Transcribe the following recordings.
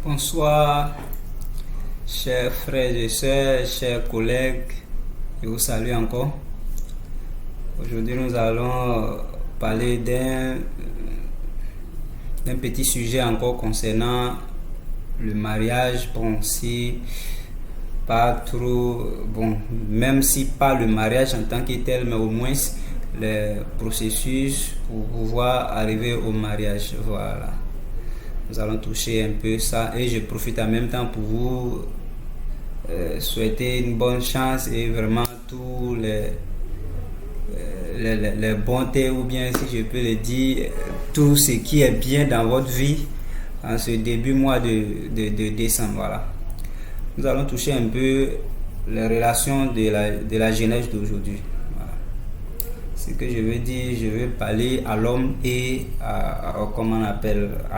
Bonsoir, chers frères et sœurs, chers collègues, je vous salue encore. Aujourd'hui, nous allons parler d'un petit sujet encore concernant le mariage. Même si pas le mariage en tant que tel, mais au moins le processus pour pouvoir arriver au mariage. Voilà. Nous allons toucher un peu ça et je profite en même temps pour vous souhaiter une bonne chance et vraiment tous les bontés, ou bien si je peux le dire, tout ce qui est bien dans votre vie en ce début mois de décembre. Voilà. Nous allons toucher un peu les relations de la jeunesse d'aujourd'hui. Voilà. Ce que je veux dire, je veux parler à l'homme et à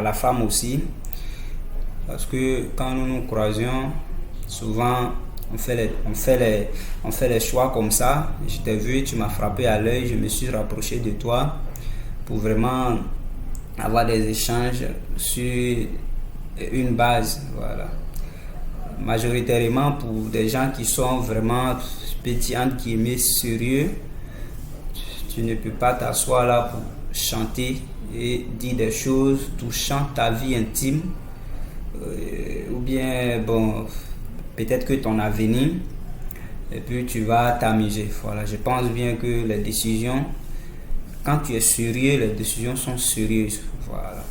la femme aussi. Parce que quand nous nous croisions, souvent on fait les choix comme ça. Je t'ai vu, tu m'as frappé à l'œil, je me suis rapproché de toi pour vraiment avoir des échanges sur une base. Voilà. Majoritairement pour des gens qui sont vraiment petits entre guillemets sérieux, tu ne peux pas t'asseoir là pour chanter et dire des choses touchant ta vie intime ou bien peut-être que ton avenir, et puis tu vas t'amuser. Voilà, je pense bien que les décisions, quand tu es sérieux, les décisions sont sérieuses. Voilà.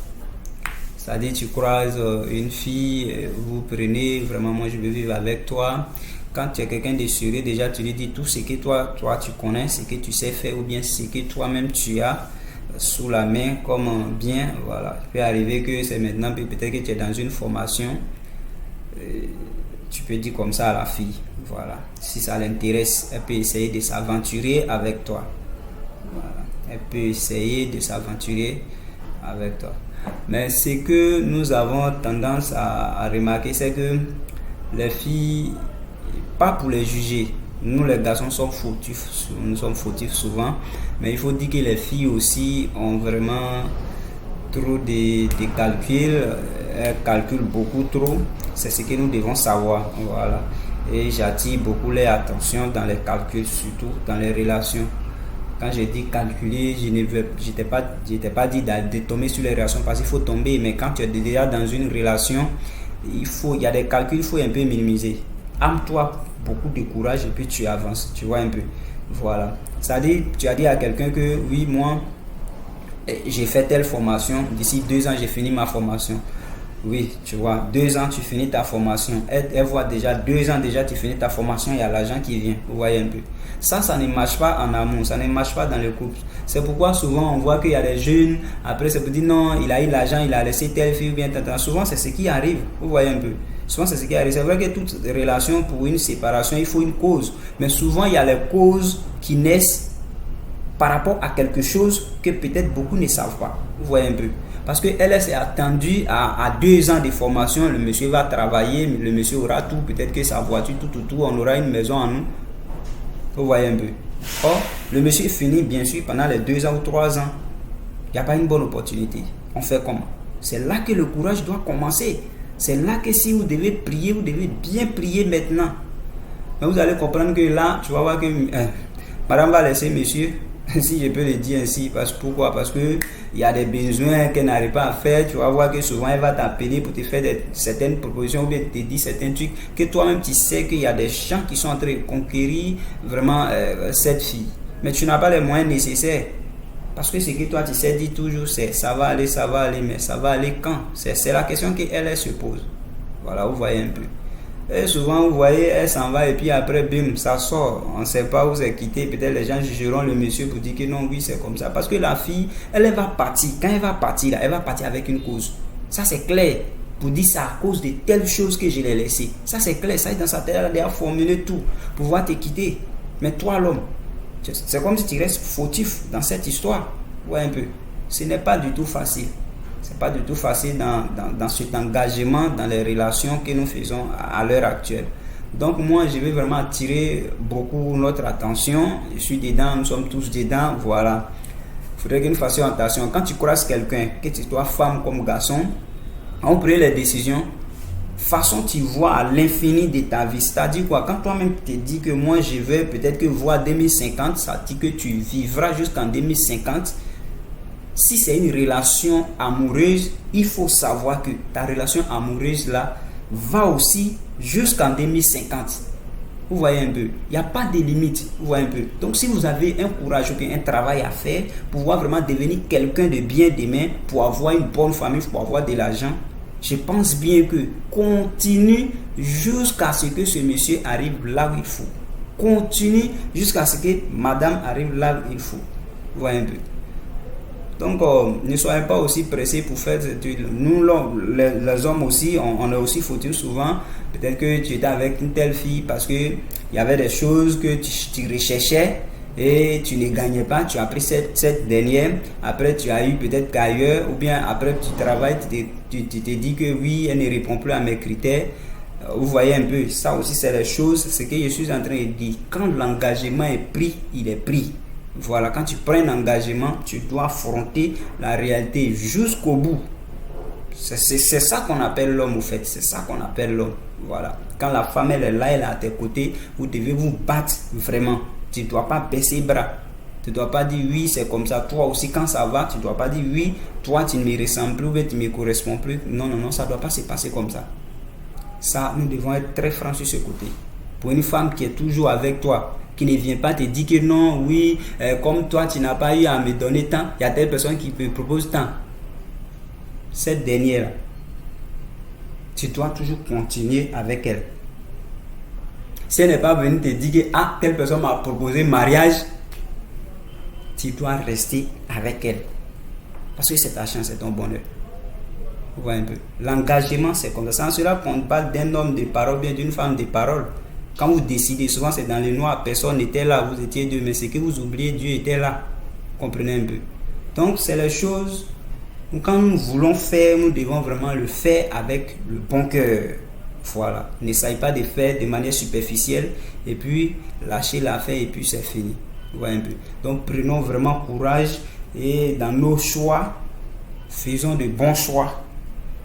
C'est-à-dire, tu croises une fille, vous prenez, vraiment, moi je veux vivre avec toi. Quand tu es quelqu'un de sérieux, déjà tu lui dis tout ce que toi tu connais, ce que tu sais faire, ou bien ce que toi-même tu as sous la main comme bien. Voilà. Il peut arriver que c'est maintenant, peut-être que tu es dans une formation, tu peux dire comme ça à la fille. Voilà. Si ça l'intéresse, elle peut essayer de s'aventurer avec toi. Voilà. Elle peut essayer de s'aventurer avec toi. Mais ce que nous avons tendance à remarquer, c'est que les filles, pas pour les juger, nous les garçons nous sommes fautifs souvent, mais il faut dire que les filles aussi ont vraiment trop de calculs, elles calculent beaucoup trop, c'est ce que nous devons savoir. Voilà. Et j'attire beaucoup leur attention dans les calculs, surtout dans les relations. Quand je dis calculer, je t'ai pas dit de tomber sur les relations parce qu'il faut tomber, mais quand tu es déjà dans une relation, il y a des calculs, il faut un peu minimiser. Ame-toi beaucoup de courage et puis tu avances, tu vois un peu. Voilà. C'est-à-dire, tu as dit à quelqu'un que oui, moi, j'ai fait telle formation, d'ici 2 ans, j'ai fini ma formation. Oui, tu vois, 2 ans, tu finis ta formation. Elle voit déjà 2 ans, déjà, tu finis ta formation, il y a l'argent qui vient. Vous voyez un peu. Ça ne marche pas en amour, ça ne marche pas dans le couple. C'est pourquoi souvent, on voit qu'il y a des jeunes, après, c'est pour dire non, il a eu l'argent, il a laissé telle fille, ou bien telle. Souvent, c'est ce qui arrive. Vous voyez un peu. Souvent, c'est ce qui arrive. C'est vrai que toute relation, pour une séparation, il faut une cause. Mais souvent, il y a les causes qui naissent par rapport à quelque chose que peut-être beaucoup ne savent pas. Vous voyez un peu. Parce qu'elle s'est attendue à 2 ans de formation, le monsieur va travailler, le monsieur aura tout, peut-être que sa voiture, tout, on aura une maison en nous. Vous voyez un peu. Or, le monsieur finit bien sûr pendant les 2 ans ou 3 ans. Il n'y a pas une bonne opportunité. On fait comment? C'est là que le courage doit commencer. C'est là que si vous devez prier, vous devez bien prier maintenant. Mais vous allez comprendre que là, tu vas voir que madame va laisser monsieur, si je peux le dire ainsi. Pourquoi? Parce que il y a des besoins qu'elle n'arrive pas à faire. Tu vas voir que souvent elle va t'appeler pour te faire certaines propositions ou bien te dire certains trucs que toi-même tu sais qu'il y a des gens qui sont en train de conquérir vraiment cette fille. Mais tu n'as pas les moyens nécessaires. Parce que ce que toi tu sais dire toujours, c'est ça va aller, mais ça va aller quand? C'est la question qu'elle se pose. Voilà, vous voyez un peu. Et souvent, vous voyez, elle s'en va et puis après, bim, ça sort. On ne sait pas où c'est quitté. Peut-être les gens jugeront le monsieur pour dire que non, oui, c'est comme ça. Parce que la fille, elle va partir. Quand elle va partir, là, elle va partir avec une cause. Ça, c'est clair. Pour dire c'est à cause de telle chose que je l'ai laissé. Ça, c'est clair. Ça, dans sa tête, elle a déjà formulé tout pour pouvoir te quitter. Mais toi, l'homme, c'est comme si tu restes fautif dans cette histoire. Ouais, un peu. Ce n'est pas du tout facile. C'est pas du tout facile dans cet engagement dans les relations que nous faisons à l'heure actuelle. Donc moi, je vais vraiment attirer beaucoup notre attention. Je suis dedans, nous sommes tous dedans, voilà. Il faudrait que nous fassions attention. Quand tu croises quelqu'un, que tu sois femme comme garçon, on prend les décisions, façon tu vois à l'infini de ta vie. C'est-à-dire quoi? Quand toi-même te dis que moi je vais peut-être que voir 2050, ça dit que tu vivras jusqu'en 2050. Si c'est une relation amoureuse, il faut savoir que ta relation amoureuse là va aussi jusqu'en 2050. Vous voyez un peu, il n'y a pas de limite. Vous voyez un peu. Donc si vous avez un courage ou un travail à faire pour pouvoir vraiment devenir quelqu'un de bien demain, pour avoir une bonne famille, pour avoir de l'argent, je pense bien que continue jusqu'à ce que ce monsieur arrive là où il faut. Continue jusqu'à ce que madame arrive là où il faut. Vous voyez un peu. Donc, ne soyez pas aussi pressés pour faire cette étude. Nous, les hommes aussi, on est aussi foutus souvent. Peut-être que tu étais avec une telle fille parce qu'il y avait des choses que tu recherchais et tu ne gagnais pas. Tu as pris cette dernière. Après, tu as eu peut-être qu'ailleurs. Ou bien après, tu travailles, tu te dis que oui, elle ne répond plus à mes critères. Vous voyez un peu, ça aussi, c'est les choses. Ce que je suis en train de dire. Quand l'engagement est pris, il est pris. Voilà, quand tu prends un engagement, tu dois affronter la réalité jusqu'au bout. C'est ça qu'on appelle l'homme, au fait. C'est ça qu'on appelle l'homme. Voilà. Quand la femme, elle est là, elle est à tes côtés, vous devez vous battre vraiment. Tu ne dois pas baisser les bras. Tu ne dois pas dire oui, c'est comme ça. Toi aussi, quand ça va, tu ne dois pas dire oui, toi, tu ne me ressembles plus, ou tu ne me corresponds plus. Non, non, non, ça ne doit pas se passer comme ça. Ça, nous devons être très francs sur ce côté. Pour une femme qui est toujours avec toi, qui ne vient pas te dire que non, oui, comme toi, tu n'as pas eu à me donner tant, il y a telle personne qui te propose tant. Cette dernière, tu dois toujours continuer avec elle. Si elle n'est pas venue te dire que ah, telle personne m'a proposé mariage, tu dois rester avec elle. Parce que c'est ta chance, c'est ton bonheur. Vous voyez un peu. L'engagement, c'est comme ça. Sans cela qu'on parle d'un homme de parole, bien d'une femme de parole. Quand vous décidez, souvent c'est dans le noir, personne n'était là, vous étiez Dieu, mais c'est que vous oubliez, Dieu était là. Comprenez un peu. Donc c'est les choses, quand nous voulons faire, nous devons vraiment le faire avec le bon cœur. Voilà. N'essaye pas de faire de manière superficielle et puis lâcher l'affaire et puis c'est fini. Vous voyez un peu. Donc prenons vraiment courage et dans nos choix, faisons de bons choix.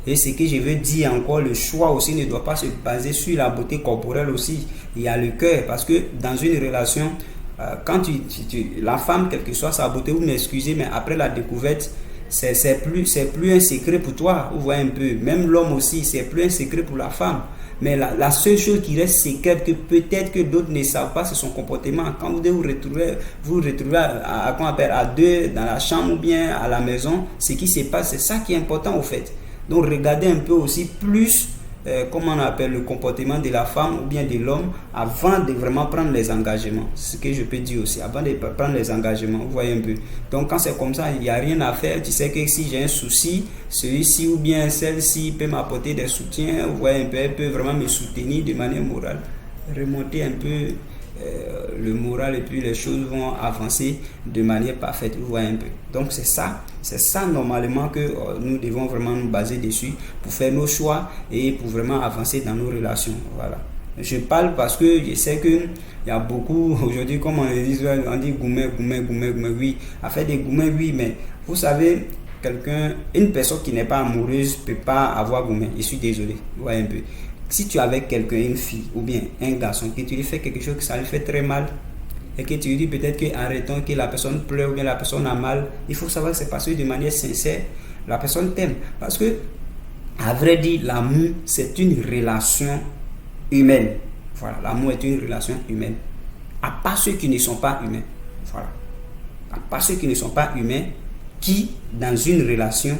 Et ce que je veux dire encore, le choix aussi ne doit pas se baser sur la beauté corporelle aussi. Il y a le cœur, parce que dans une relation, quand la femme, quelle que soit sa beauté, vous m'excusez, mais après la découverte, c'est plus un secret pour toi. Vous voyez un peu. Même l'homme aussi, c'est plus un secret pour la femme. Mais la seule chose qui reste secrète, que peut-être que d'autres ne savent pas, c'est son comportement. Quand vous retrouvez à deux dans la chambre ou bien à la maison, ce qui se passe, c'est ça qui est important au fait. Donc regardez un peu aussi plus comment on appelle le comportement de la femme ou bien de l'homme avant de vraiment prendre les engagements. C'est ce que je peux dire aussi, avant de prendre les engagements, vous voyez un peu. Donc quand c'est comme ça, il n'y a rien à faire. Tu sais que si j'ai un souci, celui-ci ou bien celle-ci peut m'apporter des soutiens, vous voyez un peu, elle peut vraiment me soutenir de manière morale, remonter un peu le moral et puis les choses vont avancer de manière parfaite, vous voyez un peu. Donc c'est ça normalement que nous devons vraiment nous baser dessus pour faire nos choix et pour vraiment avancer dans nos relations. Voilà. Je parle parce que je sais que il y a beaucoup aujourd'hui, comme on dit gourmet, oui, à faire des gourmets, oui, mais vous savez, une personne qui n'est pas amoureuse peut pas avoir gourmet. Je suis désolé, vous voyez un peu. Si tu es avec quelqu'un, une fille ou bien un garçon, que tu lui fais quelque chose que ça lui fait très mal et que tu lui dis peut-être que arrêtons, que la personne pleure ou bien la personne a mal, il faut savoir que c'est parce que de manière sincère, la personne t'aime. Parce que, à vrai dire, l'amour, c'est une relation humaine. Voilà, l'amour est une relation humaine. À part ceux qui ne sont pas humains. Voilà. À part ceux qui ne sont pas humains, qui, dans une relation,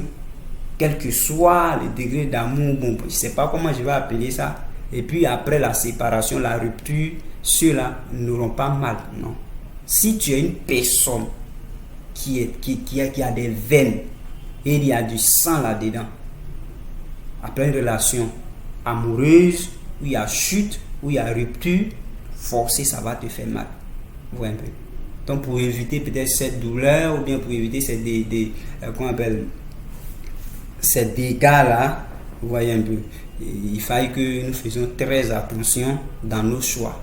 quel que soit le degré d'amour, bon, je ne sais pas comment je vais appeler ça, et puis après la séparation, la rupture, ceux-là n'auront pas mal, non. Si tu es une personne qui a des veines et il y a du sang là-dedans, après une relation amoureuse, où il y a chute, où il y a rupture, forcément ça va te faire mal. Vous voyez un peu. Donc pour éviter peut-être cette douleur, ou bien pour éviter ces dégâts-là, vous voyez un peu, il faille que nous faisions très attention dans nos choix.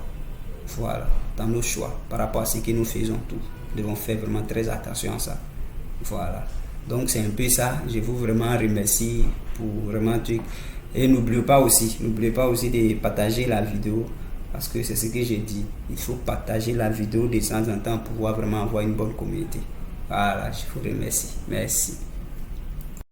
Voilà, dans nos choix, par rapport à ce que nous faisons tout. Nous devons faire vraiment très attention à ça. Voilà. Donc c'est un peu ça. Je vous vraiment remercie pour vraiment Et n'oubliez pas aussi de partager la vidéo, parce que c'est ce que j'ai dit. Il faut partager la vidéo de temps en temps pour pouvoir vraiment avoir une bonne communauté. Voilà, je vous remercie. Merci.